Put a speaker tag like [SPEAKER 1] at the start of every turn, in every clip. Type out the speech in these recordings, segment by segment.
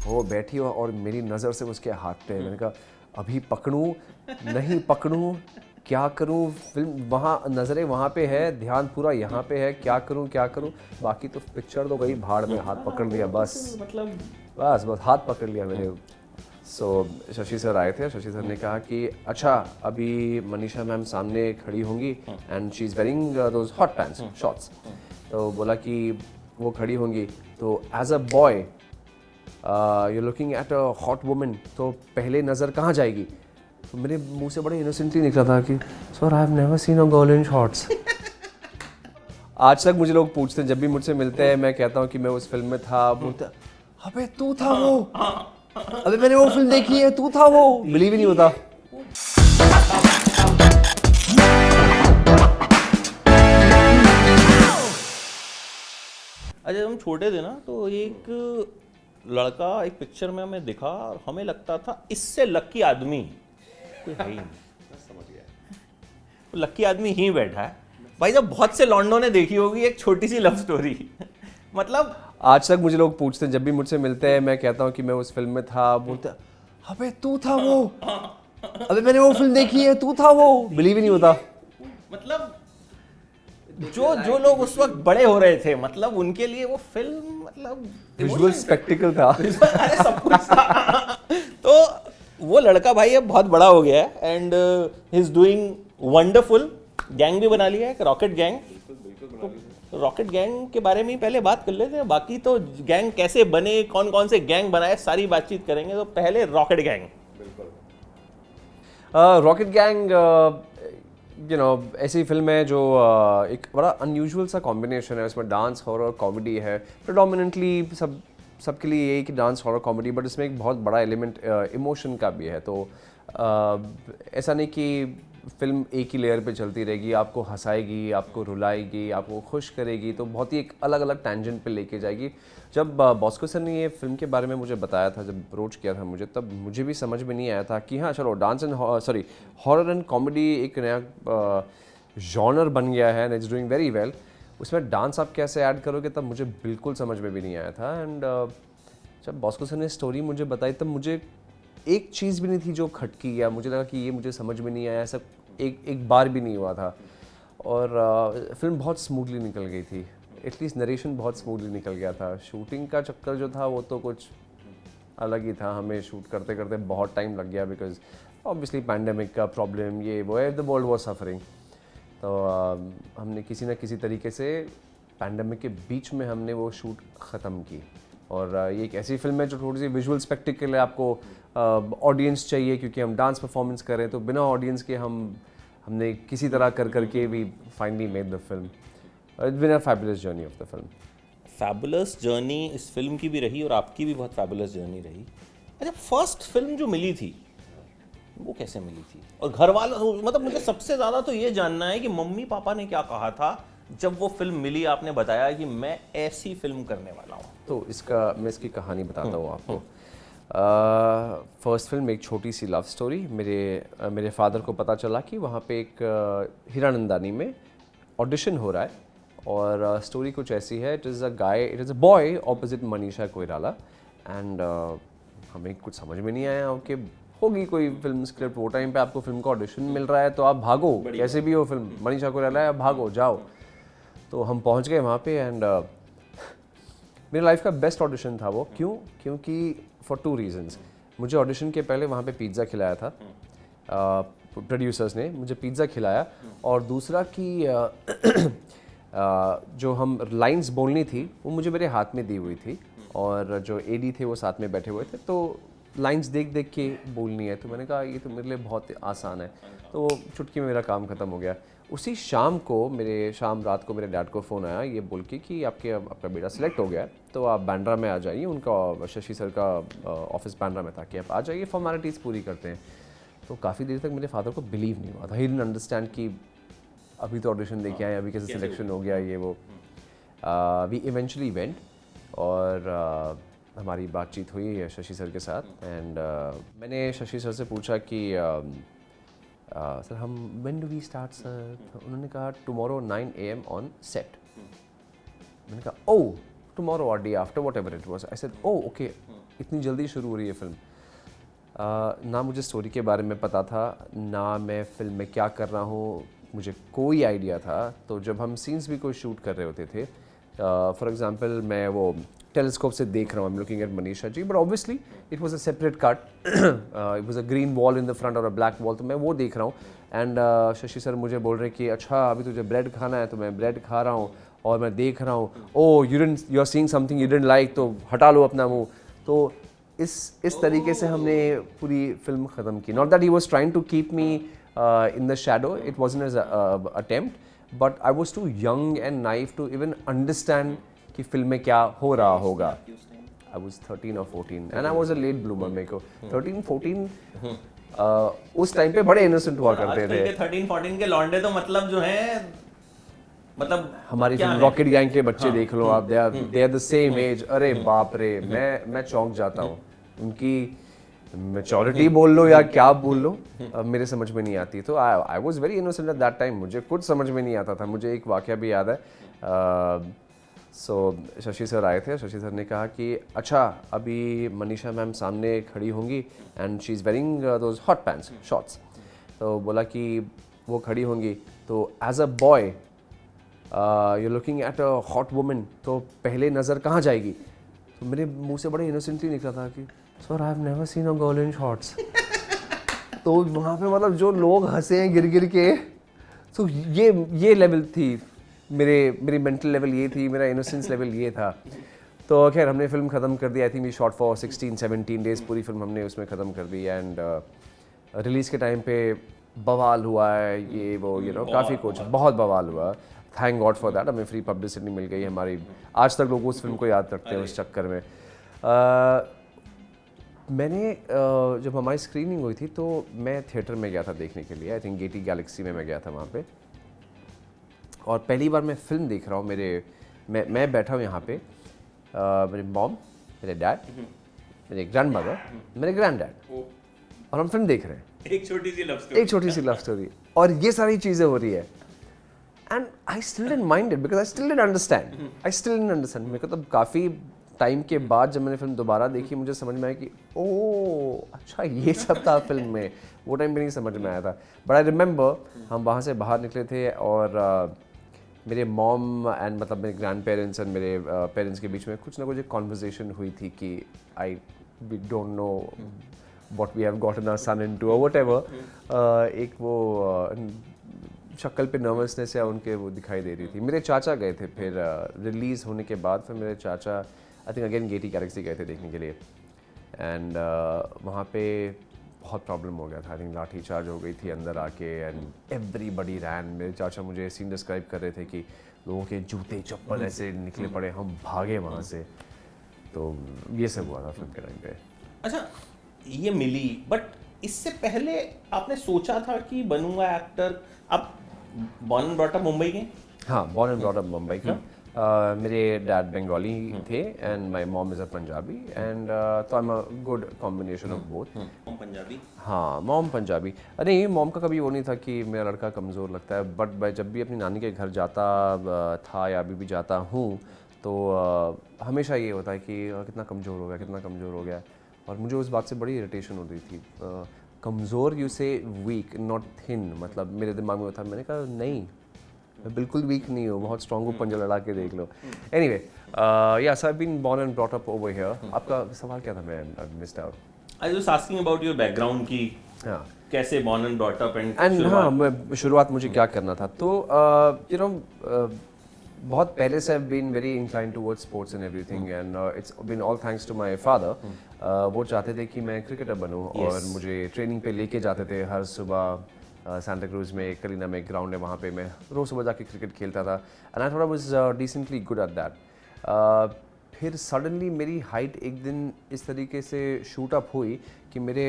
[SPEAKER 1] वो बैठी हो और मेरी नज़र से उसके हाथ पे, मैंने कहा अभी पकड़ूं नहीं पकड़ूं, क्या करूं, फिल्म वहाँ नज़रें वहाँ पे है, ध्यान पूरा यहाँ पे है, क्या करूं, बाकी तो पिक्चर तो गई भाड़ में, हाथ पकड़ लिया बस,
[SPEAKER 2] मतलब
[SPEAKER 1] बस हाथ पकड़ लिया मैंने। सो शशि सर आए थे, शशि सर ने कहा कि अच्छा अभी मनीषा मैम सामने खड़ी होंगी and she is wearing those hot pants shorts, तो बोला कि वो खड़ी होंगी तो as a boy you looking at a hot woman, तो पहले नज़र कहाँ जाएगी? तो मेरे मुंह से बड़े इनोसेंटली निकला था कि sir I have never seen a girl in shorts. आज तक मुझे लोग पूछते हैं, जब भी मुझसे मिलते हैं मैं कहता हूँ कि मैं उस फिल्म में था, बोलते अबे तू था वो, अबे मैंने वो फिल्म देखी है, तू था वो, बिलीव ही नहीं होता।
[SPEAKER 2] अच्छा, जब हम छोटे थे ना तो एक लड़का एक पिक्चर में हमें दिखा और हमें लगता था इससे लकी आदमी कोई है ही नहीं। समझ गया, तो लकी आदमी ही बैठा है भाई। जब बहुत से लॉन्डो ने देखी होगी एक छोटी सी लव स्टोरी मतलब
[SPEAKER 1] आज तक मुझे लोग पूछते हैं, जब भी मुझसे मिलते हैं मैं कहता हूँ कि मैं उस फिल्म में था, बोलते अबे तू था वो, अबे मैंने वो फिल्म देखी है, तू था वो, बिलीव ही नहीं होता।
[SPEAKER 2] मतलब जो लोग उस वक्त बड़े हो रहे थे, मतलब उनके लिए वो फिल्म मतलब
[SPEAKER 1] विजुअल स्पेक्टिकल था।
[SPEAKER 2] अरे सब कुछ था। तो वो लड़का भाई अब बहुत बड़ा हो गया है and he is doing wonderful. Gang भी बना लिया है, एक रॉकेट गैंग। तो रॉकेट गैंग के बारे में ही पहले बात कर लेते हैं, बाकी तो गैंग कैसे बने, कौन कौन से गैंग बनाए, सारी बातचीत करेंगे। तो पहले rocket gang.
[SPEAKER 1] Rocket gang you know ऐसी फिल्म है जो एक बड़ा अनयूजुअल सा कॉम्बिनेशन है, उसमें डांस हॉरर कॉमेडी है, प्रेडोमिनेंटली सबके लिए यही कि डांस हॉरर कॉमेडी, बट इसमें एक बहुत बड़ा एलिमेंट इमोशन का भी है। तो ऐसा नहीं कि फिल्म एक ही लेयर पे चलती रहेगी, आपको हंसाएगी, आपको रुलाएगी, आपको खुश करेगी, तो बहुत ही एक अलग अलग टैंजेंट पे लेके जाएगी। जब बॉस्को सर ने ये फिल्म के बारे में मुझे बताया था, जब अप्रोच किया था मुझे, तब मुझे भी समझ में नहीं आया था कि हाँ चलो dance and sorry horror and comedy एक नया जॉनर बन गया है and it's doing very well, उसमें डांस आप कैसे ऐड करोगे तब मुझे बिल्कुल समझ में भी नहीं आया था। एंड जब बॉस्को सर ने स्टोरी मुझे बताई तब मुझे एक चीज़ भी नहीं थी जो खटकी, या मुझे लगा कि ये मुझे समझ में नहीं आया, ऐसा एक बार भी नहीं हुआ था। और फिल्म बहुत स्मूथली निकल गई थी, एटलीस्ट नरेशन बहुत स्मूथली निकल गया था। शूटिंग का चक्कर जो था वो तो कुछ अलग ही था, हमें शूट करते करते बहुत टाइम लग गया, बिकॉज ऑब्वियसली पैंडेमिक का प्रॉब्लम, ये वो है, द वर्ल्ड वाज सफरिंग। तो हमने किसी न किसी तरीके से पैंडेमिक के बीच में हमने वो शूट ख़त्म की। और ये एक ऐसी फिल्म है जो थोड़ी सी विजुअल स्पेक्टिकल है, आपको ऑडियंस चाहिए क्योंकि हम डांस परफॉर्मेंस कर रहे हैं, तो बिना ऑडियंस के हमने किसी तरह करके we finally made the film. It's been a fabulous journey of the film.
[SPEAKER 2] Fabulous journey इस फिल्म की भी रही और आपकी भी बहुत फैबुलस जर्नी रही। अच्छा, फर्स्ट फिल्म जो मिली थी वो कैसे मिली थी, और घर वालों, मतलब मुझे सबसे ज़्यादा तो ये जानना है कि मम्मी पापा ने क्या कहा था जब वो फिल्म मिली, आपने बताया कि मैं ऐसी फिल्म करने वाला हूँ।
[SPEAKER 1] तो मैं इसकी कहानी बताता हूँ आपको। फर्स्ट फिल्म एक छोटी सी लव स्टोरी। मेरे फादर को पता चला कि वहाँ पे एक हीरानंदानी में ऑडिशन हो रहा है, और स्टोरी कुछ ऐसी है, it is a boy opposite Manisha Koirala. And हमें कुछ समझ में नहीं आया कि होगी कोई फिल्म स्क्रिप्ट, वो टाइम पे आपको फिल्म का ऑडिशन मिल रहा है तो आप भागो, कैसे भी हो फिल्म मनीषा कोइराला है, भागो जाओ। तो हम पहुंच गए वहाँ पे एंड मेरी लाइफ का बेस्ट ऑडिशन था वो। क्योंकि फॉर 2 रीजंस। मुझे ऑडिशन के पहले वहाँ पे पिज़्ज़ा खिलाया था, प्रोड्यूसर्स ने मुझे पिज़्ज़ा खिलाया, और दूसरा कि जो हम लाइंस बोलनी थी वो मुझे मेरे हाथ में दी हुई थी, और जो एडी थे वो साथ में बैठे हुए थे, तो लाइंस देख देख के बोलनी है। तो मैंने कहा ये तो मेरे लिए बहुत आसान है, तो चुटकी में मेरा काम ख़त्म हो गया। उसी शाम रात को मेरे डैड को फ़ोन आया ये बोल के कि आपका बेटा सिलेक्ट हो गया है, तो आप बांद्रा में आ जाइए, उनका शशि सर का ऑफिस बांद्रा में था, कि आप आ जाइए, फॉर्मेलिटीज़ पूरी करते हैं। तो काफ़ी देर तक मेरे फादर को बिलीव नहीं हुआ था, ही डिडंट अंडरस्टैंड कि अभी तो ऑडिशन दे के आए, अभी कैसे सिलेक्शन हो गया ये वो। वी इवेंचुअली वेंट, और हमारी बातचीत हुई शशि सर के साथ। एंड मैंने शशि सर से पूछा कि सर हम when do we start sir? उन्होंने कहा टुमारो 9 AM ऑन सेट। मैंने कहा ओह टुमारो और day after, whatever it was. I said oh okay, इतनी जल्दी शुरू हो रही है फिल्म। ना मुझे स्टोरी के बारे में पता था, ना मैं फिल्म में क्या कर रहा हूँ मुझे कोई आइडिया था। तो जब हम सीन्स भी कोई शूट कर रहे होते थे, फॉर एग्जांपल मैं वो टेलीस्कोप से देख रहा हूँ, I am looking at Manisha ji, but obviously it was a separate cut, it was a green wall in the front और अ ब्लैक वॉल, तो मैं वो देख रहा हूँ। एंड शशि सर मुझे बोल रहे हैं कि अच्छा अभी तुझे ब्रेड खाना है, तो मैं ब्रेड खा रहा हूँ और मैं देख रहा हूँ, oh you are seeing something you didn't like, तो हटा लो अपना मुंह। तो इस तरीके से हमने पूरी फिल्म ख़त्म की। Not that he was trying to keep me in the shadow, it wasn't as attempt, but I was too young and naive to even understand कि फिल्म में क्या हो रहा होगा। आई वाज 13 और 14 and I was a late bloomer. मेरे को 13 14 उस टाइम पे बड़े इनोसेंट हुआ करते थे।
[SPEAKER 2] 13 14 के लौंडे तो मतलब जो हैं, मतलब
[SPEAKER 1] हमारी फिल्म रॉकेट गैंग के बच्चे देख लो आप, they are the same age. अरे बाप रे, मैं चौंक जाता हूँ। उनकी मैच्योरिटी बोल लो या क्या बोल लो, मेरे समझ में नहीं आती। तो I was very innocent at that time, मुझे कुछ समझ में नहीं आता था। मुझे एक वाकया भी याद है। सो शशि सर आए थे, शशि सर ने कहा कि अच्छा अभी मनीषा मैम सामने खड़ी होंगी and she is wearing those hot pants shorts. तो बोला कि वो खड़ी होंगी, तो as a boy you looking at a hot woman, तो पहले नज़र कहाँ जाएगी? तो मेरे मुंह से बड़े इनोसेंटली निकला था कि sir I have never seen a girl in shorts. तो वहाँ पे मतलब जो लोग हंसे हैं गिर गिर के, तो ये लेवल थी मेरी मेंटल लेवल, ये थी मेरा इनोसेंस लेवल ये था। तो खैर हमने फिल्म ख़त्म कर दी। I think we shot for 16-17 days, पूरी फिल्म हमने उसमें ख़त्म कर दी। एंड रिलीज़ के टाइम पे बवाल हुआ है, ये वो काफ़ी कुछ बहुत बवाल हुआ। थैंक गॉड फॉर दैट, हमें फ्री पब्लिसिटी मिल गई हमारी। आज तक लोग उस फिल्म को याद रखते हैं उस चक्कर में। मैंने जब हमारी स्क्रीनिंग हुई थी तो मैं थिएटर में गया था देखने के लिए। आई थिंक गेटी गैलेक्सी में मैं गया था वहाँ पे, और पहली बार मैं फिल्म देख रहा हूँ। मैं बैठा हूँ यहाँ पे, मेरे मॉम, मेरे डैड, मेरे ग्रैंड मदर, मेरे ग्रैंड डैड, और हम फिल्म देख रहे हैं।
[SPEAKER 2] एक छोटी सी लव
[SPEAKER 1] स्टोरी, और ये सारी चीज़ें हो रही है। And I still didn't mind it because I still didn't understand. मेरे को तब काफ़ी टाइम के बाद जब मैंने फिल्म दोबारा देखी, मुझे समझ में आया कि ओह अच्छा ये सब था फिल्म में। वो टाइम पे नहीं समझ में आया था। बट आई रिमेंबर हम वहाँ से बाहर निकले थे, और मेरे मॉम एंड मतलब मेरे ग्रैंड पेरेंट्स एंड मेरे पेरेंट्स के बीच में कुछ ना कुछ एक कॉन्वर्जेसन हुई थी कि we don't know what we have gotten our son into और व्हाटएवर। एक वो शक्ल पे नर्वसनेस या उनके वो दिखाई दे रही थी। मेरे चाचा गए थे फिर रिलीज़ होने के बाद, फिर मेरे चाचा I think again Getty Galaxy गए थे देखने के लिए। एंड वहाँ पे बहुत प्रॉब्लम हो गया था। आई थिंक लाठी चार्ज हो गई थी अंदर आके, एंड एवरीबडी रैन। मेरे चाचा मुझे सीन डिस्क्राइब कर रहे थे कि लोगों के जूते चप्पल ऐसे निकले पड़े, हम भागे वहाँ से। तो ये सब हुआ था फिल्म के टाइम पे।
[SPEAKER 2] अच्छा ये मिली, बट इससे पहले आपने सोचा था कि बनूंगा एक्टर? आप born and brought up Mumbai के?
[SPEAKER 1] हाँ, born and brought up Mumbai का। मेरे डैड बंगाली थे and my mom is a Punjabi, and तो I am a good combination of both.
[SPEAKER 2] Mom Punjabi?
[SPEAKER 1] हाँ, मॉम पंजाबी। नहीं, मॉम का कभी वो नहीं था कि मेरा लड़का कमज़ोर लगता है, बट मैं जब भी अपनी नानी के घर जाता था या अभी भी जाता हूँ, तो हमेशा ये होता है कि कितना कमज़ोर हो गया, कितना कमज़ोर हो गया। और मुझे उस बात से बड़ी इरिटेशन हो रही थी। कमज़ोर यू से वीक, नॉट थिन, मतलब मेरे दिमाग में था। मैंने कहा नहीं, मैं बिल्कुल वीक नहीं हूँ, बहुत स्ट्रॉन्ग हूँ, पंजा लड़ा के देख लो। Anyway, yes I been born and brought up over here. आपका सवाल क्या था? मैं missed out.
[SPEAKER 2] I was asking about your background की
[SPEAKER 1] हाँ,
[SPEAKER 2] कैसे born and brought up and
[SPEAKER 1] हाँ, मैं शुरुआत मुझे क्या करना था, तो यू नो बहुत पहले से I've been very inclined towards sports and everything, and it's been all thanks to my father. वो चाहते थे कि मैं क्रिकेटर बनूं, और मुझे ट्रेनिंग पे लेके जाते थे हर सुबह। सांता क्रूज में कलीना में एक ग्राउंड है, वहाँ पे मैं रोज़ सुबह जाके क्रिकेट खेलता था, and I thought I was decently good at that. फिर सडनली मेरी हाइट एक दिन इस तरीके से शूट अप हुई कि मेरे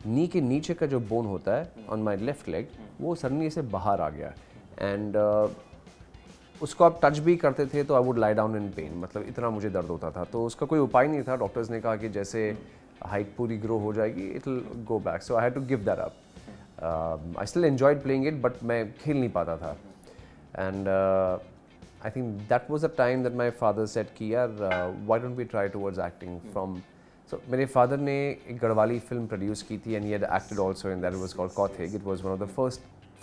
[SPEAKER 1] नी के नीचे का जो बोन होता है ऑन माई लेफ्ट लेग, वो सडनली से बाहर आ गया, एंड उसको आप टच भी करते थे तो I would lie down in pen, मतलब इतना मुझे दर्द होता था। तो उसका कोई उपाय नहीं था। डॉक्टर्स ने कहा कि जैसे हाइट पूरी ग्रो हो जाएगी it will go back, so I had to give that up. I still enjoyed playing it, but मैं खेल नहीं पाता था। And I think that was the time that my father said कि यार why don't we try towards acting from so मेरे father ने एक गढ़वाली फिल्म प्रोड्यूस की थी and he had acted also in that, was called Kauthig. It was one of the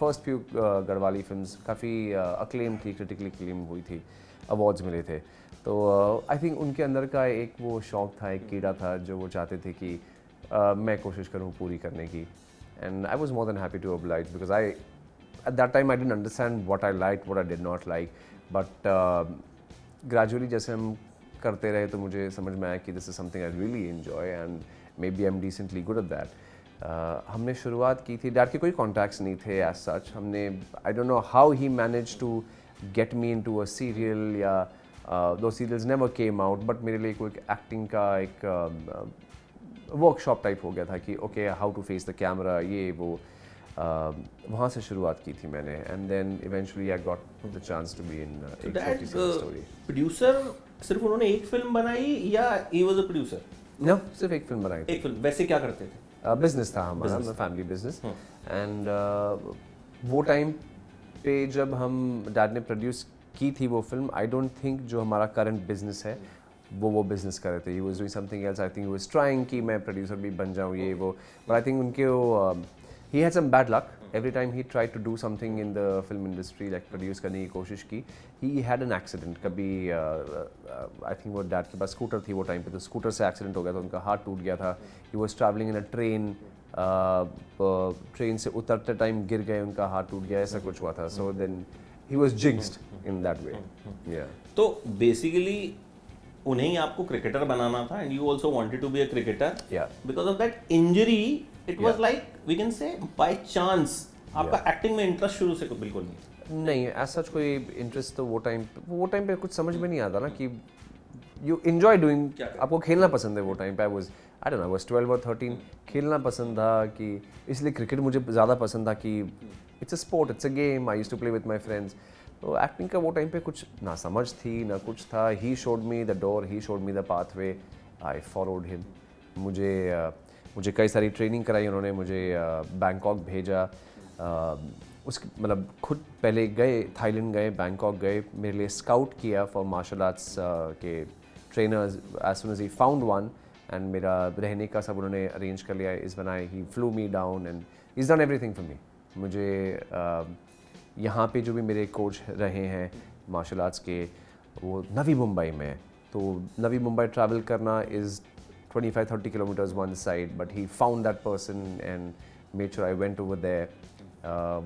[SPEAKER 1] first few Garhwali films. काफ़ी acclaim थी, critically acclaim हुई थी, awards मिले थे. तो आई थिंक उनके अंदर का एक वो शौक़ था, एक कीड़ा था जो वो चाहते थे कि मैं कोशिश करूँ पूरी करने की. And I was more than happy to oblige because I at that time I didn't understand what I liked, what I did not like, but gradually जैसे हम करते रहे तो मुझे समझ में आया कि this is something I really enjoy and maybe I'm decently good at that. हमने शुरुआत की थी, डैड के कोई contacts नहीं थे as such. हमने I don't know how he managed to get me into a serial या those serials never came out, but मेरे लिए कोई acting का एक वर्कशॉप टाइप हो गया था कि okay how to face the camera, ये वो. वहाँ से शुरुआत की थी मैंने and then eventually I got the chance to be in एक छोटी सी स्टोरी.
[SPEAKER 2] प्रोड्यूसर सिर्फ उन्होंने एक फिल्म बनाई या he was a producer?
[SPEAKER 1] No, सिर्फ एक फिल्म बनाई थी.
[SPEAKER 2] एक फिल्म. वैसे क्या करते थे?
[SPEAKER 1] बिजनेस था हमारा, फैमिली बिजनेस. एंड वो टाइम पे जब हम डैड ने प्रोड्यूस की थी वो फिल्म, आई डोंट थिंक जो हमारा करंट बिजनेस है वो बिजनेस कर रहे थे. He was doing something else. I think he was trying कि मैं प्रोड्यूसर भी बन जाऊँ ये वो. बट आई थिंक उनके वो he had some bad luck. Every time he tried to do something in the film industry, like produce करने की कोशिश की, he had an accident. कभी I think वो डैड के पास स्कूटर थी वो टाइम पे, तो स्कूटर से एक्सीडेंट हो गया था, उनका हाथ टूट गया था. he was traveling in a train, train से उतरते टाइम गिर गए, उनका हाथ टूट गया, ऐसा कुछ हुआ था. so then he was jinxed in that way. yeah.
[SPEAKER 2] तो basically उन्हें ही आपको क्रिकेटर बनाना था and you also wanted to be a cricketer.
[SPEAKER 1] Yeah.
[SPEAKER 2] Because of that injury it was like we can say by chance आपका acting में interest शुरू से बिल्कुल
[SPEAKER 1] नहीं. एज सच कोई इंटरेस्ट तो वो टाइम पे कुछ समझ में नहीं आता ना कि यू एंजॉय डूइंग. आपको खेलना पसंद है वो टाइम पे. I don't know, I was 12 और 13. खेलना पसंद था कि इसलिए क्रिकेट मुझे ज़्यादा पसंद था कि it's a sport, it's a game. I used to play with my friends. तो एक्टिंग का वो टाइम पे कुछ ना समझ थी ना कुछ था. He showed me the door, he showed me the pathway, I followed him. मुझे कई सारी ट्रेनिंग कराई उन्होंने. मुझे बैंकॉक भेजा. उसके मतलब खुद पहले गए, थाईलैंड गए, बैंकॉक गए, मेरे लिए स्काउट किया फॉर मार्शल आर्ट्स के trainers. As soon as he found one and मेरा रहने का सब उन्होंने अरेंज कर लिया. इस बनाए, he flew me down and is done everything for me. मुझे यहाँ पे जो भी मेरे कोच रहे हैं मार्शल आर्ट्स के, वो नवी मुंबई में. तो नवी मुंबई ट्रैवल करना is 25-30 kilometers one side, but he found that person and made sure I went over there.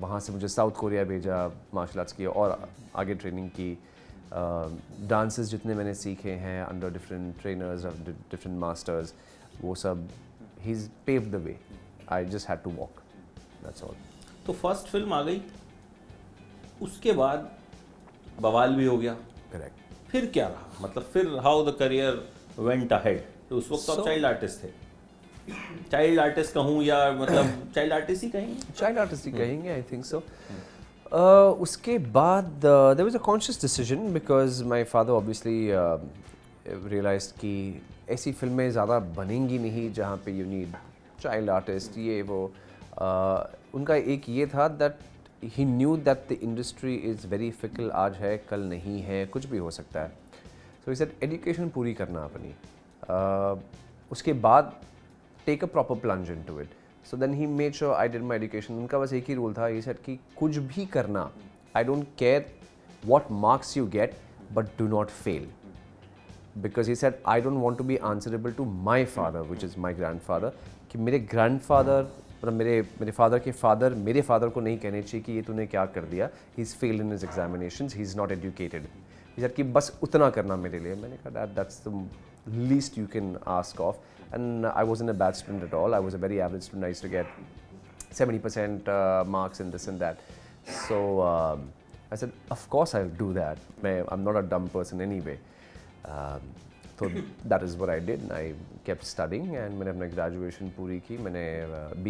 [SPEAKER 1] वहाँ से मुझे साउथ कोरिया भेजा मार्शल आर्ट्स की और आगे ट्रेनिंग की. डांसेस जितने मैंने सीखे हैं अंडर डिफरेंट ट्रेनर्स और डिफरेंट मास्टर्स, वो सब he's paved the way. I just had to walk. That's all.
[SPEAKER 2] तो फर्स्ट फिल्म आ गई, उसके बाद बवाल भी हो गया.
[SPEAKER 1] करेक्ट.
[SPEAKER 2] फिर क्या रहा, मतलब फिर how the career went ahead? तो उस वक्त आप चाइल्ड आर्टिस्ट थे. चाइल्ड आर्टिस्ट कहूँ या मतलब चाइल्ड आर्टिस्ट ही कहेंगे?
[SPEAKER 1] चाइल्ड आर्टिस्ट ही कहेंगे, आई थिंक सो. उसके बाद there was a conscious decision because my father obviously realised कि ऐसी फिल्में ज़्यादा बनेंगी नहीं जहाँ पे यू नीड चाइल्ड आर्टिस्ट ये वो. उनका एक ये था that he knew that the industry is very fickle. आज है कल नहीं है, कुछ भी हो सकता है. सो ही सेड एजुकेशन पूरी करना अपनी. उसके बाद take a proper plunge into it. So then he made sure I did my education. उनका बस एक ही रूल था, ही सेड कि कुछ भी करना, I don't care what marks you get but do not fail. Because he said I don't want to be answerable to my father which is my grandfather. कि मेरे ग्रैंडफादर मतलब मेरे father के father मेरे फादर को नहीं कहने चाहिए कि ये तूने क्या कर दिया, he is failed in his examinations, he is not educated. He said कि बस उतना करना मेरे लिए. मैंने कहा that's the least you can ask of. And I wasn't a bad student at all. I was a very average student. I used to get 70% marks in this and that. So I said, of course I'll do that. I'm not a dumb person anyway. So that is what I did. I kept studying and मैंने अपना graduation पूरी की. मैंने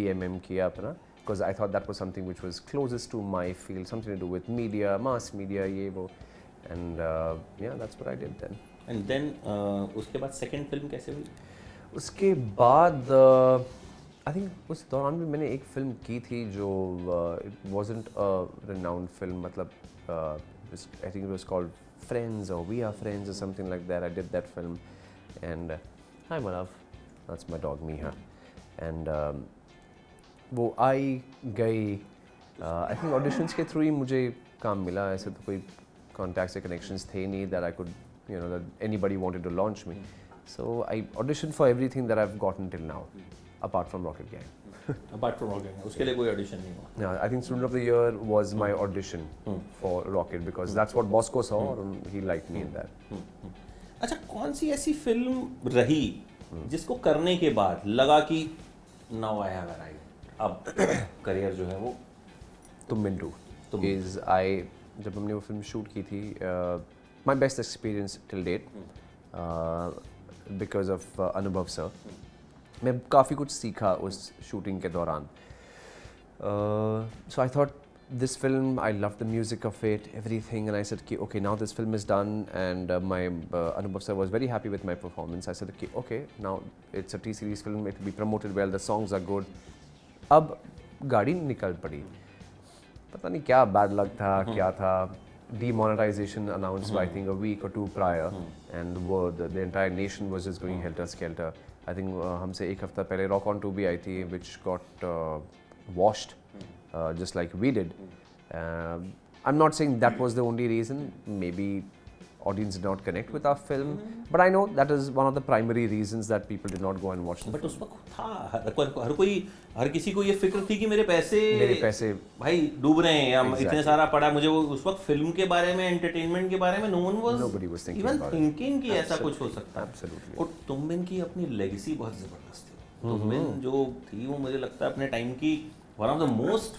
[SPEAKER 1] BMM किया अपना because I thought that was something which was closest to my field, something to do with media, mass media, ये वो. And yeah, that's what I did then.
[SPEAKER 2] And then उसके बाद सेकंड फिल्म कैसे हुई?
[SPEAKER 1] उसके बाद आई थिंक उस दौरान भी मैंने एक फिल्म की थी जो it wasn't a renowned film. मतलब I think it was called friends और वी आर फ्रेंड्स और something like that. I did that film and hi my love, that's my dog Miha. And वो आई गई, I think auditions के through ही मुझे काम मिला. ऐसे तो कोई कॉन्टैक्ट्स या कनेक्शंस थे नहीं that I could, you know, that anybody wanted to launch me. So I auditioned for everything that I've gotten till now, apart from Rocket Gang.
[SPEAKER 2] Apart from Rocket Gang, उसके लिए कोई audition नहीं हुआ?
[SPEAKER 1] Yeah, I think Student of the Year was my audition for Rocket because that's what Bosco saw and he liked me in that.
[SPEAKER 2] अच्छा, कौन सी ऐसी film रही जिसको करने के बाद लगा कि नाउ आई हैव अराइव्ड, अब करियर जो है वो
[SPEAKER 1] तुम मिंटू is जब हमने वो फिल्म शूट की थी, my best experience till date because of अनुभव सर. मैं काफ़ी कुछ सीखा उस शूटिंग के दौरान. So I thought this film, I loved the music of it, everything, and I said, okay, now this film is done, and my Anubhav sir was very happy with my performance. I said, okay, now it's a T-series film, it will be promoted well, the songs are good. अब गाड़ी निकल पड़ी, पता नहीं क्या bad luck था, क्या था. Demonetization announced, I think, a week or two prior, and the entire nation was just going helter-skelter. I think हमसे एक हफ्ता पहले Rock On 2 भी आई थी, which got washed, just like we did. I'm not saying that was the only reason. Maybe audience did not connect with our film, but I know that is one of the primary reasons that people did not go and watch the
[SPEAKER 2] but
[SPEAKER 1] film.
[SPEAKER 2] उस वक्त था हर किसी को ये फिक्र थी कि मेरे पैसे भाई डूब रहे हैं, या इतने सारा पड़ा. मुझे वो उस वक्त फिल्म के बारे में, एंटरटेनमेंट के बारे में
[SPEAKER 1] Nobody was thinking
[SPEAKER 2] even
[SPEAKER 1] about it.
[SPEAKER 2] Thinking कि ऐसा कुछ हो सकता है.
[SPEAKER 1] Absolutely.
[SPEAKER 2] और तुमबिन की अपनी लेगेसी बहुत जबरदस्त थी. तुमबिन जो थी वो मुझे लगता है अपने टाइम की one of the most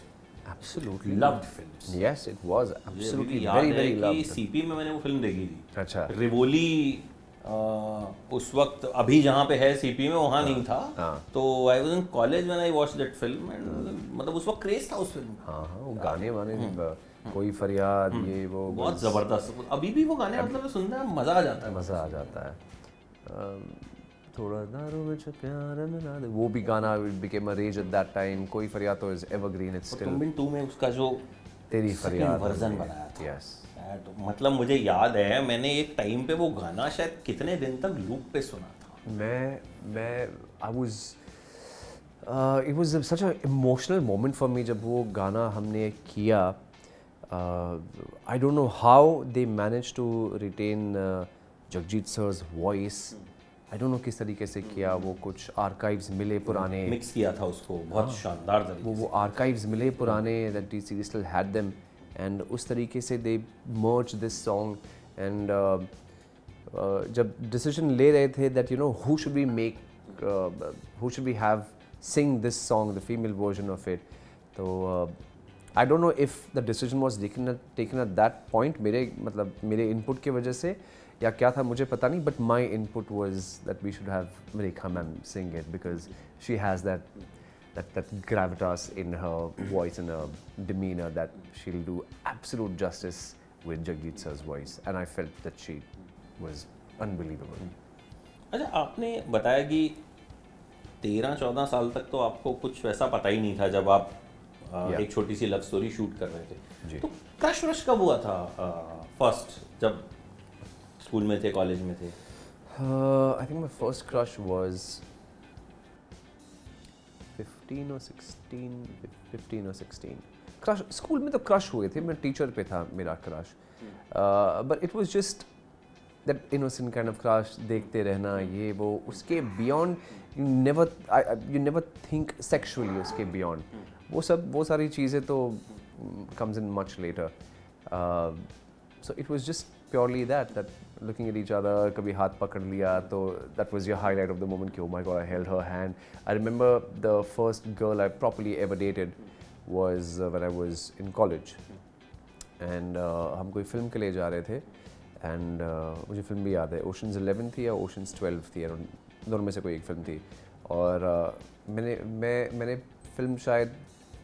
[SPEAKER 1] Absolutely
[SPEAKER 2] loved films.
[SPEAKER 1] Yes, it was
[SPEAKER 2] मुझे
[SPEAKER 1] absolutely
[SPEAKER 2] अभी भी
[SPEAKER 1] very
[SPEAKER 2] याद है
[SPEAKER 1] very
[SPEAKER 2] कि
[SPEAKER 1] loved.
[SPEAKER 2] सीपी में मैंने वो फिल्म देखी थी.
[SPEAKER 1] अच्छा.
[SPEAKER 2] रिवोली उस वक्त अभी जहाँ पे है सीपी में वहाँ नहीं था. तो I was in college when I watched that film, and मतलब उस वक्त क्रेज था उस फिल्म का.
[SPEAKER 1] हाँ हाँ, वो गाने वाने कोई फरियाद ये वो
[SPEAKER 2] बहुत जबरदस्त. अभी भी वो गाने मतलब सुनने में मजा आ जाता है.
[SPEAKER 1] मज़ा आ जाता है. थोड़ा दारू में जो प्यार मिला दे, वो भी गाना became a rage at that time. कोई फरियाद तो is evergreen, it's still.
[SPEAKER 2] Tumbin 2 में उसका जो
[SPEAKER 1] तेरी फरियाद
[SPEAKER 2] वर्जन बनाया था,
[SPEAKER 1] yes.
[SPEAKER 2] मतलब मुझे याद है मैंने एक टाइम पे वो गाना शायद कितने दिन तक लूप पे सुना था.
[SPEAKER 1] मैं I was it was such an emotional moment for me जब वो गाना हमने किया. I don't know how they managed to retain Jagjit सर's voice. I don't know किस तरीके से किया. वो कुछ आर्काइव्स मिले पुराने,
[SPEAKER 2] मिक्स किया था उसको बहुत शानदार तरीके
[SPEAKER 1] वो आर्काइव्स मिले पुराने that T series still had them, and उस तरीके से they merged this song. And जब decision ले रहे थे that you know who should we make, who should we have sing this song, the female version of it. तो I don't know if the decision was taken at that point मेरे input की वजह से या क्या था मुझे पता नहीं, but my input was that we should have Rekha ma'am sing it because she has that gravitas in her voice and her demeanor that she'll do absolute justice with Jagjit sir's voice, and I felt that she was unbelievable.
[SPEAKER 2] अच्छा, आपने बताया कि 13-14 साल तक तो आपको कुछ वैसा पता ही नहीं था जब आप एक छोटी सी लव स्टोरी शूट कर रहे थे. तो क्रश वश कब हुआ था फर्स्ट, जब स्कूल में थे, कॉलेज में थे?
[SPEAKER 1] I think my first crush was 15 or 16. Crush school में तो क्रश हुए थे. मैं टीचर पे था मेरा crush, but it was just that innocent kind of crush. देखते रहना ये वो, उसके beyond you never think sexually. उसके beyond वो सारी चीज़ें तो comes in much later. So it was just purely that looking at each other, कभी हाथ पकड़ लिया तो that was your highlight of the moment कि oh my god, I held her hand. I remember the first girl I properly ever dated was when I was in college, and हम कोई film के लिए जा रहे थे, and मुझे film भी याद है, Ocean's 11 थी या Ocean's 12 थी, दोनों में से कोई एक फिल्म थी. और मैंने फिल्म शायद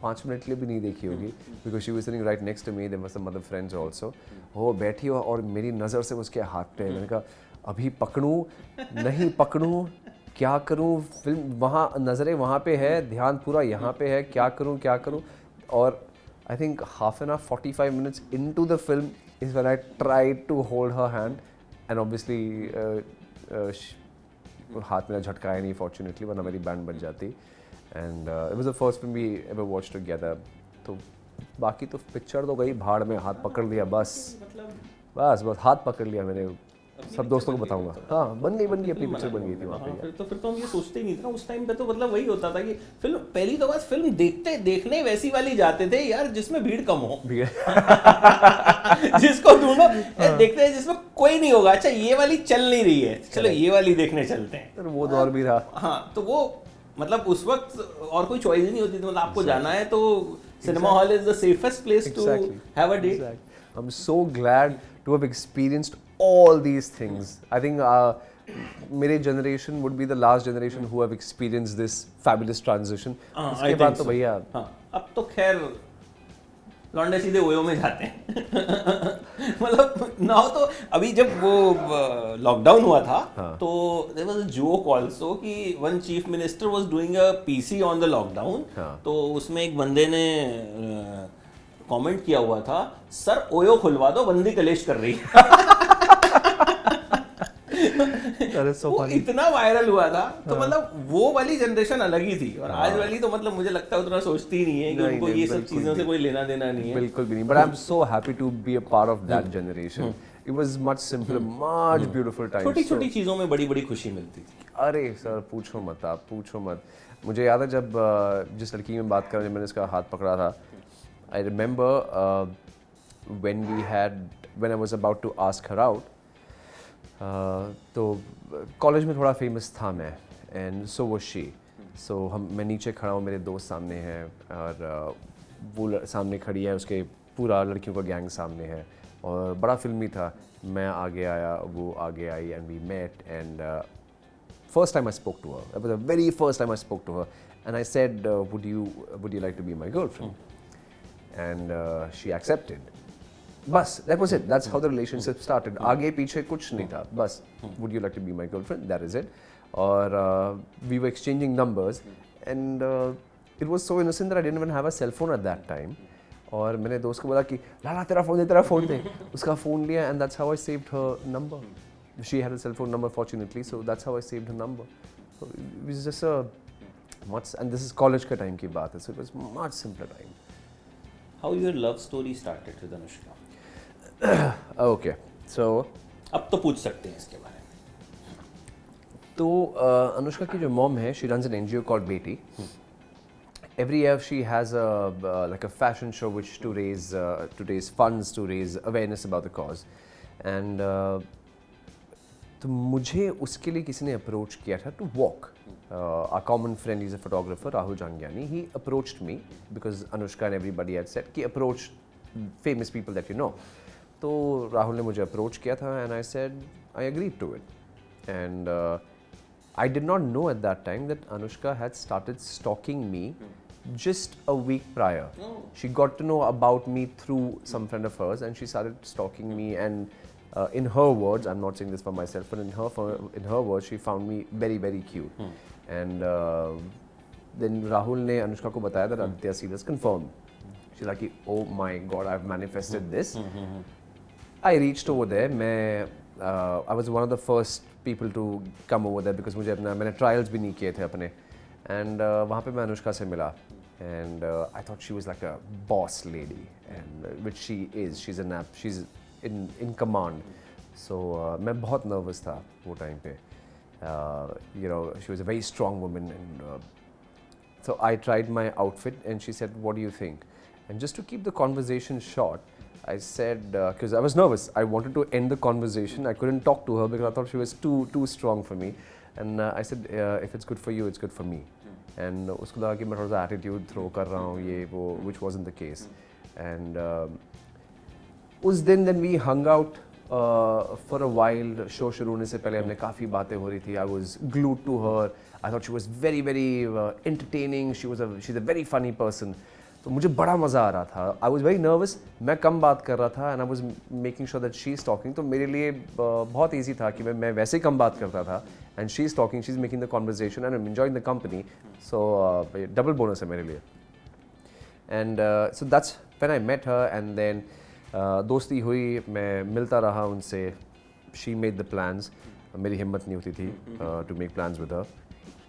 [SPEAKER 1] 5 मिनट के लिए भी नहीं देखी होगी because she was sitting right next to me. There were some other friends also. वो बैठी हो और मेरी नज़र से उसके हाथ पे, मैंने कहा अभी पकड़ूं नहीं पकड़ूं, क्या करूं. फिल्म वहाँ, नज़रें वहाँ पे है, ध्यान पूरा यहाँ पे है, क्या करूं. और I think half an hour 45 minutes into the film is when I tried to hold her hand, and obviously हाथ मेरा झटकाया नहीं फॉर्चुनेटली, वरना मेरी बैंड बज जाती. And it was the first film we ever watch together. तो बाकी तो पिक्चर तो गई भाड़ में, हाथ पकड़ लिया बस. बस हाथ पकड़ लिया मैंने, सब दोस्तों को बताऊंगा. हाँ, बन गई अपनी पिक्चर बन गई थी वहाँ पे.
[SPEAKER 2] फिर तो हम ये सोचते ही नहीं थे ना उस टाइम पे. तो मतलब वही होता था कि फिल्म पहली तो बस फिल्म देखने वैसी वाली जाते थे यार जिसमें भीड़ कम हो. जिसको ढूंढो देखते हैं जिसमें कोई नहीं होगा. अच्छा ये वाली चल नहीं रही है, चलो ये वाली देखने चलते हैं.
[SPEAKER 1] वो दौर भी रहा.
[SPEAKER 2] हाँ, तो वो मतलब उस वक्त और कोई चॉइस ही नहीं होती थी. मतलब आपको जाना है तो cinema hall is the safest place to have a date.
[SPEAKER 1] I'm so glad to have experienced all these things. I think मेरे generation would be the last generation who have experienced this fabulous transition. इसके बाद तो भैया,
[SPEAKER 2] अब तो खैर लौंडे सीधे ओयो में जाते हैं. मतलब ना हो तो अभी जब वो लॉकडाउन हुआ था तो there was a joke also कि one chief minister was doing a PC on the lockdown. तो उसमें एक बंदे ने कमेंट किया हुआ था, सर ओयो खुलवा दो, बंदी कलेश कर रही है. वो इतना वायरल हुआ था. तो मतलब वो वाली जनरेशन अलग ही थी. और आज वाली तो मतलब मुझे लगता है उतना सोचती ही नहीं है कि उनको ये सब चीजों से कोई लेना देना नहीं है.
[SPEAKER 1] बिल्कुल भी नहीं. But I am so happy to be a part of that generation. It was much simpler, much beautiful time.
[SPEAKER 2] छोटी-छोटी चीजों में बड़ी-बड़ी खुशी मिलती थी.
[SPEAKER 1] अरे सर पूछो मत, आप पूछो मत. मुझे याद है जब जिस लड़की में बात कर रहे, मैंने इसका हाथ पकड़ा था. I remember when I was about to ask her out, तो कॉलेज में थोड़ा फेमस था मैं, and so was she. So मैं नीचे खड़ा हूँ, मेरे दोस्त सामने हैं और वो सामने खड़ी है, उसके पूरा लड़कियों का गैंग सामने है और बड़ा फिल्मी था. मैं आगे आया, वो आगे आई, and we met, and first time I spoke to her. It was the very first time I spoke to her, and I said, would you like to be my girlfriend? And she accepted. बस that was it. That's how the relationship started. आगे पीछे कुछ नहीं था. बस would you like to be my girlfriend? That is it. और we were exchanging numbers, and it was so innocent that I didn't even have a cell phone at that time. और मैंने दोस्त को बोला कि लाला तेरा फ़ोन दे. उसका phone लिया, and that's how I saved her number. She had a cell phone number fortunately, so that's how I saved her number. So it was just a much, and this is college का time की बात है, so it was much simpler time.
[SPEAKER 2] How your love story started with Anushka?
[SPEAKER 1] Okay, so
[SPEAKER 2] अब तो पूछ सकते हैं इसके बारे में.
[SPEAKER 1] तो अनुष्का की जो मॉम है, she runs an NGO called बेटी. Every year she has like a fashion show which to raise funds, to raise awareness about the cause. And तो मुझे उसके लिए किसी ने अप्रोच किया था to walk. Our common friend is a photographer, Rahul Jangyani. He approached me because Anushka and everybody had said कि approach famous people that you know. तो राहुल ने मुझे approach किया था, and I said I agreed to it. And I did not know at that time that Anushka had started stalking me just a week prior. She got to know about me through some friend of hers, and she started stalking me. And in her words, I'm not saying this for myself, but in her words, she found me very, very cute. And then Rahul ने अनुष्का को बताया that Aditya serial is confirmed. She's like, oh my God, I've manifested this. I reached over there. I was one of the first people to come over there because मैंने trials भी नहीं किए थे अपने. And वहाँ पे मैं अनुष्का से मिला. And I thought she was like a boss lady, and which she is. She's in command. So मैं बहुत nervous था वो time पे. She was a very strong woman, and so I tried my outfit, and she said, "What do you think?" And just to keep the conversation short, I said, because I was nervous, I wanted to end the conversation. I couldn't talk to her because I thought she was too strong for me. And I said, if it's good for you, it's good for me. And उसको लगा कि मैं थोड़ा सा attitude throw कर रहा हूँ ये वो, which wasn't the case. And उस दिन then we hung out for a while. Show शुरू होने से पहले हमने काफ़ी बातें हो रही थी. I was glued to her. I thought she was very very entertaining. She's a very funny person. तो मुझे बड़ा मज़ा आ रहा था. I was very nervous. मैं कम बात कर रहा था, and I was making sure that she's talking. तो मेरे लिए बहुत easy था कि मैं वैसे ही कम बात करता था, and she's talking, she's making the conversation, and I'm enjoying the company. So double bonus है मेरे लिए. And so that's when I met her, and then दोस्ती हुई, मैं मिलता रहा उनसे. She made the plans. मेरी हिम्मत नहीं होती थी to make plans with her.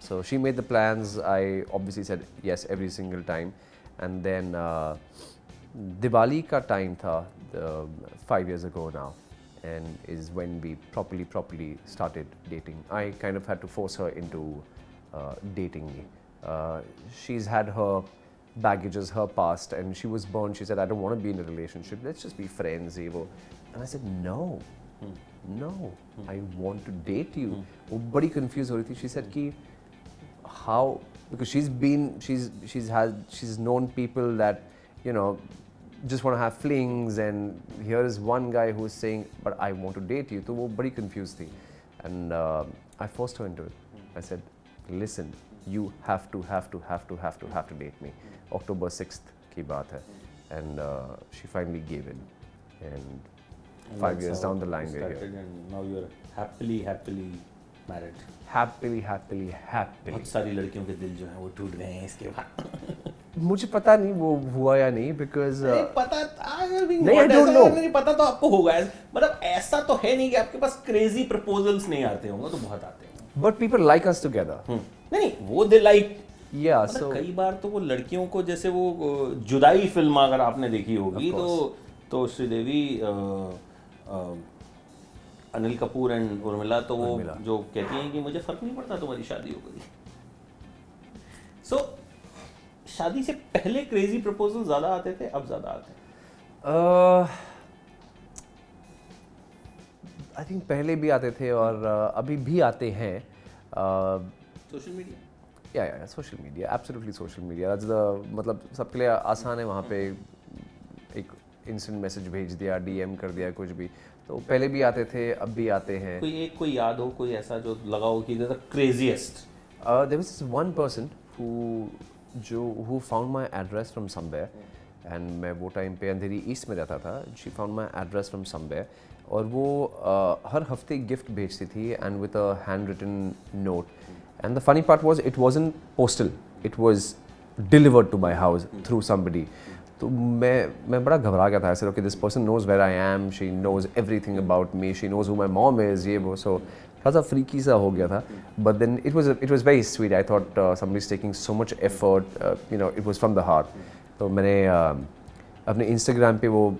[SPEAKER 1] So she made the plans. I obviously said yes every single time. And then Diwali ka time tha 5 years ago now, and is when we properly started dating. I kind of had to force her into dating me. She's had her baggages, her past, and she was born. She said, I don't want to be in a relationship. Let's just be friends, Evo. And I said, no, I want to date you. वो बड़ी confused हो रही थी. She said कि how, because she's known people that, you know, just want to have flings, and here is one guy who's saying, but I want to date you. तो वो बड़ी confused थी. And I forced her into it. I said, listen, you have to date me. October 6th की बात है. And she finally gave in. And 5 years down the line we're here.
[SPEAKER 2] And now you're happily married.
[SPEAKER 1] Happily.
[SPEAKER 2] बहुत सारी लड़कियों के दिल जो हैं वो टूट गए हैं इसके बाद.
[SPEAKER 1] मुझे पता नहीं वो हुआ या नहीं, because
[SPEAKER 2] पता
[SPEAKER 1] नहीं, I don't know.
[SPEAKER 2] नहीं पता तो आपको होगा. मतलब ऐसा तो है नहीं कि आपके पास क्रेजी प्रपोजल्स नहीं आते होंगे, तो बहुत आते हैं.
[SPEAKER 1] But people like us together.
[SPEAKER 2] नहीं वो दे लाइक.
[SPEAKER 1] Yeah, so
[SPEAKER 2] कई बार तो वो लड़कियों को, जैसे वो जुदाई फिल्म अगर आपने देखी होगी तो श्रीदेवी, अनिल कपूर एंड उर्मिला, तो वो जो कहती हैं कि मुझे फर्क नहीं पड़ता तुम्हारी शादी हो गई. सो शादी से पहले क्रेजी प्रपोजल ज्यादा आते थे, अब ज्यादा आते हैं?
[SPEAKER 1] आई थिंक पहले भी आते थे और अभी भी आते हैं.
[SPEAKER 2] सोशल मीडिया,
[SPEAKER 1] या social media, absolutely social media. मतलब सबके लिए आसान है. वहाँ पे एक इंस्टेंट मैसेज भेज दिया, डीएम कर दिया, कुछ भी. तो पहले भी आते थे, अब भी आते हैं.
[SPEAKER 2] कोई याद हो, कोई ऐसा जो लगा हो कि the craziest?
[SPEAKER 1] There was this one person who found my address from somewhere, and मैं वो टाइम पे अंधेरी ईस्ट में रहता था. she found my address from somewhere, और वो हर हफ्ते गिफ्ट भेजती थी, and with a handwritten note. And the funny part was, it wasn't postal, it was delivered to my house through somebody. तो मैं बड़ा घबरा गया था. I said, okay, this person knows where I am, she knows everything about me, she knows who my mom is, ये वो. So थोड़ा सा फ्रीकी सा हो गया था. But then it was very sweet. I thought somebody's taking so much effort, you know, it was from the heart. तो मैंने अपने Instagram पे वो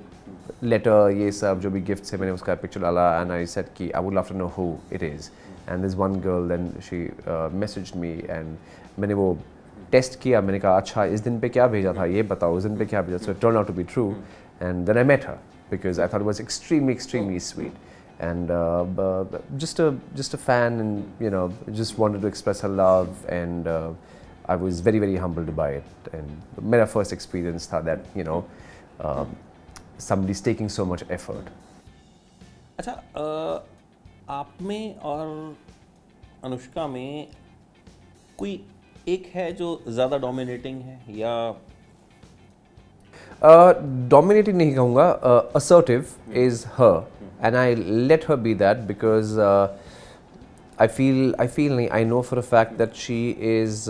[SPEAKER 1] लेटर, ये सब जो भी गिफ्ट्स है, मैंने उसका पिक्चर डाला, and I said कि I would love to know who it is. And there's one girl, then she messaged me, and मैंने वो टेस्ट किया. मैंने कहा अच्छा इस दिन पे क्या भेजा था, ये बताओ, इस दिन पे क्या भेजा. So it turned out to be true, and then I met her because I thought it was extremely sweet. And just a fan, and you know, just wanted to express her love, and I was very humbled by it. And मेरा first experience था that, you know, somebody's taking so much effort.
[SPEAKER 2] अच्छा, आप में और अनुष्का में कोई एक है जो ज़्यादा डोमिनेटिंग है, या
[SPEAKER 1] डोमिनेटिंग नहीं कहूँगा. assertive is her, and I let her be that because I know for a fact that she is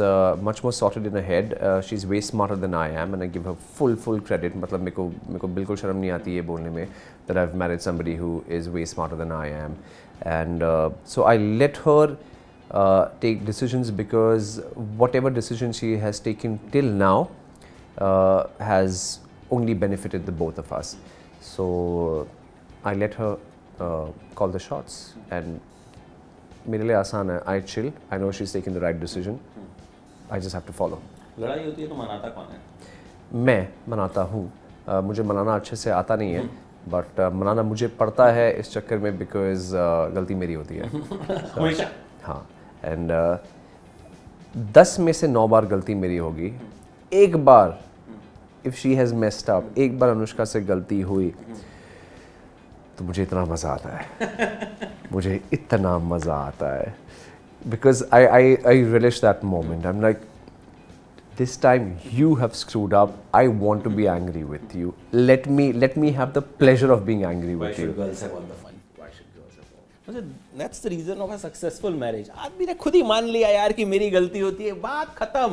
[SPEAKER 1] much more sorted in her head. She's way smarter than I am, and I give her full credit. मतलब मेरे को बिल्कुल शर्म नहीं आती ये बोलने में that I've married somebody who is way smarter than I am. And so I let her take decisions, because whatever decision she has taken till now has only benefited the both of us. So I let her call the shots, and मेरे लिए आसान है. I chill. I know she's taking the right decision. I just have to follow.
[SPEAKER 2] लड़ाई होती है तो मनाता कौन है?
[SPEAKER 1] मैं मनाता हूँ. मुझे मनाना अच्छे से आता नहीं है, बट मनाना मुझे पड़ता है इस चक्कर में, बिकॉज गलती मेरी होती है
[SPEAKER 2] हमेशा.
[SPEAKER 1] हाँ. एंड 10 में से 9 बार गलती मेरी होगी. एक बार if she has messed up, एक बार अनुष्का से गलती हुई, तो मुझे इतना मज़ा आता है. मुझे इतना मज़ा आता है, because I relish that moment. I am like, this time you have screwed up. I want to be angry with you. Let me have the pleasure of being angry with you.
[SPEAKER 2] Why should girls have all the fun? Why should girls have all? That's the reason of a successful marriage. आदमी ने खुद ही मान लिया यार कि मेरी गलती होती है, बात खत्म.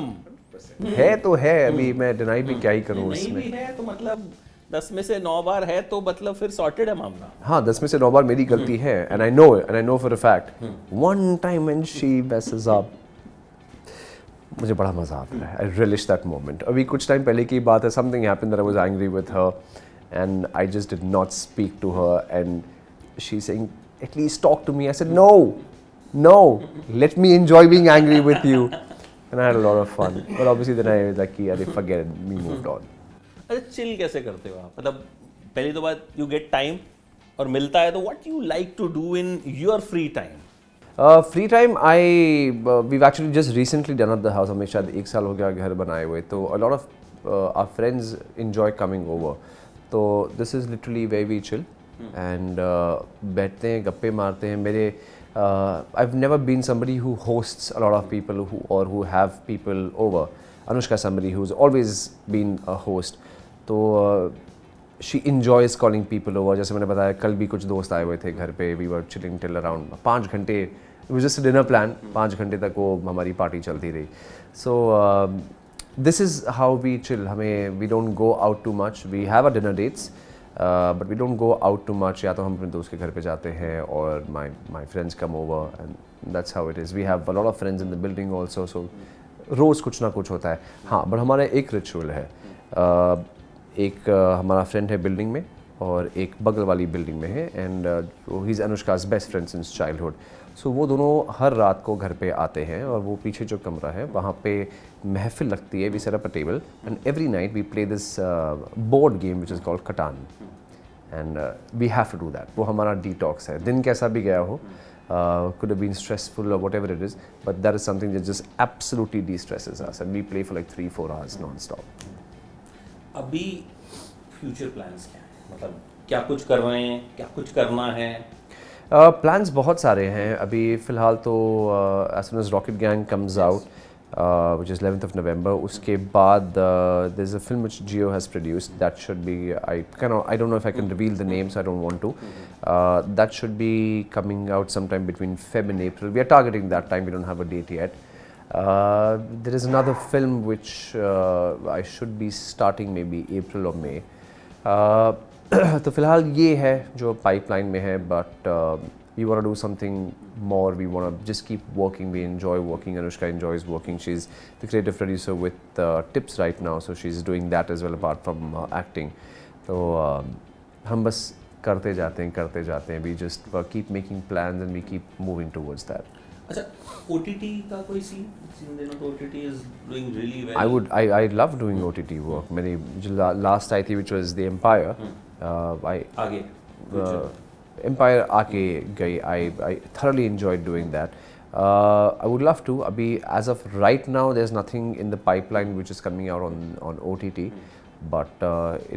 [SPEAKER 1] है तो है. अभी मैं डिनाई भी क्या ही करूँ
[SPEAKER 2] नहीं
[SPEAKER 1] इसमें.
[SPEAKER 2] भी है तो मतलब 10 में से 9 बार है तो मतलब फिर सॉर्टेड है मामला.
[SPEAKER 1] हाँ, 10 में से 9 बार मेरी गलती है, and I know for a fact. One time when she messes up, मुझे बड़ा मजा आता है. I relish that moment. अभी कुछ टाइम पहले की बात है, something happened that I was angry with her, and I just did not speak to her, and she's saying, at least talk to me. I said, no, let me enjoy being angry with you. And I had a lot of fun. But obviously then I was like, yeah, forget it, we moved on.
[SPEAKER 2] अच्छा, chill कैसे करते हो आप? मतलब पहली तो बात, you get time और मिलता है, तो what you like to do in your free time?
[SPEAKER 1] Free time we've actually just recently done at the house. हमें शायद 1 साल हो गया घर बनाए हुए, तो a lot of our friends enjoy coming over. तो this is literally where we chill and बैठते हैं, गप्पे मारते हैं. मेरे I've never been somebody who hosts a lot of people who have people over. Anushka is somebody who's always been a host. तो she enjoys calling people over. जैसे मैंने बताया, कल भी कुछ दोस्त आए हुए थे घर पे. We were chilling till around 5 घंटे. It was just a dinner plan. 5 घंटे तक वो हमारी पार्टी चलती रही. So this is how we chill. We don't go out too much. We have our dinner dates, but we don't go out too much. या तो हम अपने दोस्त के घर पे जाते हैं, और my friends come over, and that's how it is. We have a lot of friends in the building also, so रोज़ कुछ ना कुछ होता है. हाँ, बट हमारा एक रिचुअल है. एक हमारा फ्रेंड है बिल्डिंग में, और एक बगल वाली बिल्डिंग में है, and he is Anushka's best friend since childhood. So वो दोनों हर रात को घर पे आते हैं, और वो पीछे जो कमरा है वहाँ पे महफिल लगती है. We set up a table, and every night we play this board game which is called Catan, and we have to do that. वो हमारा डिटॉक्स है. दिन कैसा भी गया हो, could have been stressful or whatever it is, but that is something that just absolutely de-stresses us, and we play for like 3-4 hours non-stop.
[SPEAKER 2] अभी future plans क्या हैं? मतलब क्या कुछ कर रहे हैं, क्या कुछ करना है?
[SPEAKER 1] प्लान्स बहुत सारे हैं. अभी फ़िलहाल तो as soon as Rocket Gang comes out, which is 11th of November, उसके बाद there's a film which Jio has produced that should be, I don't know if I can reveal the name, so I don't want to. That should be coming out sometime between Feb and April. We are targeting that time. We don't have a date yet. There is another film which I should be starting maybe April or May. तो फिलहाल ये है जो pipeline में है, but we want to do something more. We want to just keep working. We enjoy working. Anushka enjoys working. She's the creative producer with Tips right now, so she's doing that as well apart from acting. So हम बस करते जाते हैं. We just keep making plans and we keep moving towards that.
[SPEAKER 2] अच्छा, OTT का कोई scene देना? तो OTT is doing really well.
[SPEAKER 1] I love doing OTT work. मेरी जो last आई थी which was The Empire.
[SPEAKER 2] आगे
[SPEAKER 1] Empire आके गई. I thoroughly enjoyed doing that. I would love to. अभी as of right now, there's nothing in the pipeline which is coming out on OTT, but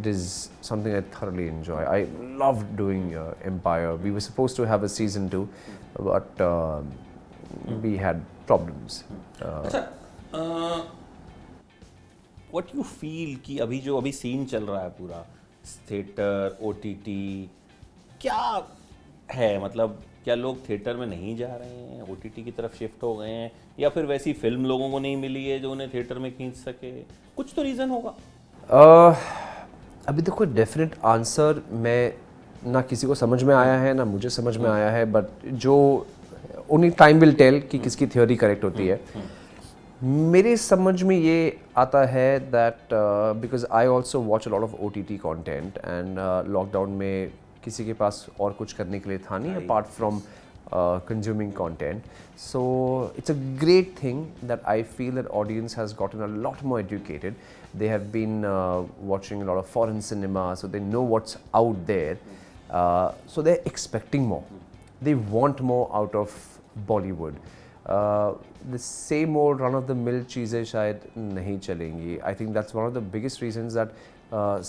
[SPEAKER 1] it is something I thoroughly enjoy. I love doing Empire. We were supposed to have a season 2, but we had problems.
[SPEAKER 2] अच्छा, what you feel कि अभी scene चल रहा है पूरा, theatre, OTT, क्या है? मतलब क्या लोग थिएटर में नहीं जा रहे हैं, OTT की तरफ शिफ्ट हो गए हैं, या फिर वैसी फिल्म लोगों को नहीं मिली है जो उन्हें थिएटर में खींच सके? कुछ तो रीज़न होगा.
[SPEAKER 1] अभी देखो, डेफिनेट आंसर मैं ना किसी को समझ में आया है, ना मुझे समझ में आया है, बट जो ओनली टाइम विल टेल कि किसकी थ्योरी करेक्ट होती है. मेरे समझ में ये आता है that because I also watch a lot of OTT content, and lockdown में किसी के पास और कुछ करने के लिए था नहीं apart from consuming content. So it's a great thing that I feel that audience has gotten a lot more educated. They have been watching a lot of foreign cinema, so they know what's out there. So they're expecting more. They want more out of Bollywood. The same old run-of-the-mill चीज़ें शायद नहीं चलेंगी. I think that's one of the biggest reasons that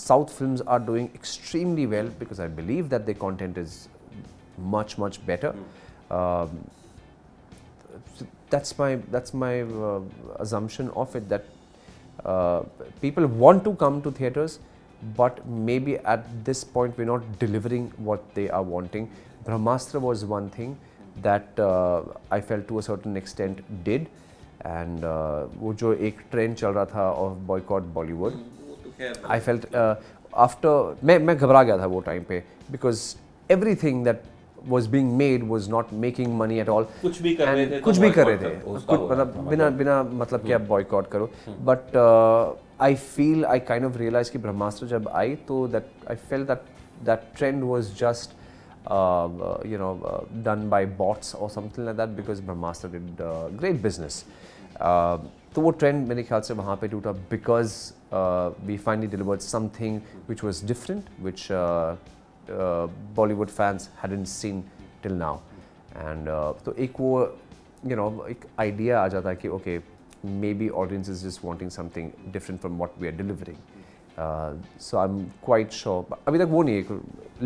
[SPEAKER 1] South films are doing extremely well, because I believe that their content is much better. That's my assumption of it, that people want to come to theaters, but maybe at this point we're not delivering what they are wanting. Brahmastra was one thing that I felt to a certain extent did, and वो जो एक trend चल रहा था of boycott Bollywood, I felt after मैं घबरा गया था वो टाइम पे, because everything that was being made was not making money at all.
[SPEAKER 2] कुछ भी कर रहे थे,
[SPEAKER 1] कुछ भी कर रहे थे,
[SPEAKER 2] उसका
[SPEAKER 1] कुछ मतलब बिना मतलब कि आप बॉयकॉट करो. But I feel I kind of realise कि ब्रह्मास्त्र जब आई तो that I fail that trend was just you know done by bots or something like that, because Brahmastra did great business. तो वो ट्रेंड मेरे ख्याल से वहाँ पे टूटा, because we finally delivered something which was different, which Bollywood fans hadn't seen till now. And तो एक वो एक idea आ जाता है कि okay, maybe audience is just wanting something different from what we are delivering. So I'm quite sure. अभी तक वो नहीं है,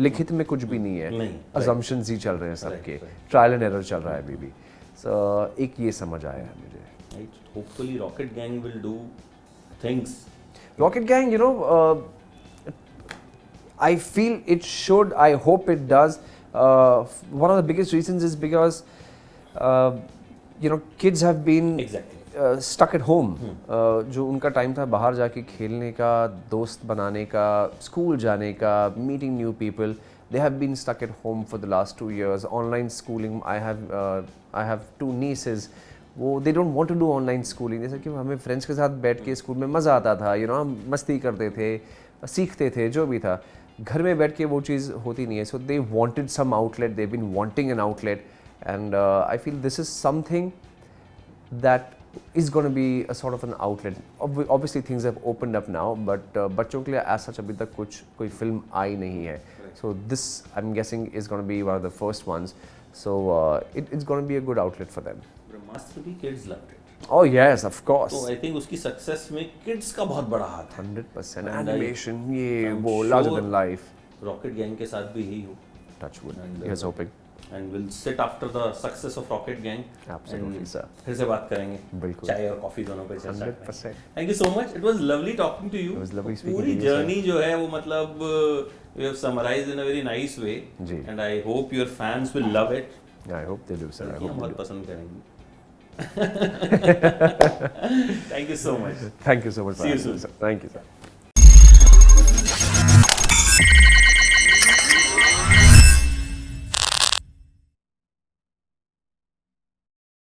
[SPEAKER 1] लिखित में कुछ भी नहीं है, assumptions ही चल रहे हैं सबके, trial and error चल रहा है अभी भी. So एक ये समझ आया है मुझे.
[SPEAKER 2] Hopefully Rocket Gang will do things.
[SPEAKER 1] Rocket Gang, I feel it should. I hope it does. One of the biggest reasons is because kids have been stuck at home. जो उनका टाइम था बाहर जाके खेलने का, दोस्त बनाने का, स्कूल जाने का, meeting new people. They have been stuck at home for the last 2 years. Online schooling. I have 2 nieces. वो they don't want to do online schooling. जैसे कि हमें फ्रेंड्स के साथ बैठ के स्कूल में मज़ा आता था, हम मस्ती करते थे, सीखते थे, जो भी था. घर में बैठ के वो चीज़ होती नहीं है. So they wanted some outlet, they been wanting an outlet, and I feel this is something that is going to be a sort of an outlet. Obviously things have opened up now, but बच्चों के लिए as such अभी तक कोई film आई नहीं है. So this I'm guessing is going to be one of the first ones. So it's going to be a good outlet for them.
[SPEAKER 2] ब्रह्मास्त्र भी kids loved it.
[SPEAKER 1] Oh yes, of course.
[SPEAKER 2] तो I think उसकी success में kids का बहुत बड़ा हाथ है.
[SPEAKER 1] 100%. Animation, ये वो larger than life.
[SPEAKER 2] Rocket Gang के साथ भी यही हो.
[SPEAKER 1] Touch wood. Here's hoping.
[SPEAKER 2] And we'll sit after the success of Rocket Gang.
[SPEAKER 1] Absolutely, sir.
[SPEAKER 2] फिर से बात करेंगे.
[SPEAKER 1] बिल्कुल.
[SPEAKER 2] चाय और कॉफी दोनों पे चर्चा.
[SPEAKER 1] 100%.
[SPEAKER 2] Thank you so much. It was lovely talking to you.
[SPEAKER 1] It was lovely speaking to
[SPEAKER 2] पूरी
[SPEAKER 1] you.
[SPEAKER 2] जर्नी जो है वो मतलब we have summarized in a very nice way.
[SPEAKER 1] Ji.
[SPEAKER 2] And I hope your fans will love it.
[SPEAKER 1] Yeah, I hope they do, sir. I hope
[SPEAKER 2] बहुत
[SPEAKER 1] they do.
[SPEAKER 2] पसंद करेंगे. Thank you so much.
[SPEAKER 1] Thank you so much.
[SPEAKER 2] See you soon.
[SPEAKER 1] Sir. Thank you, sir.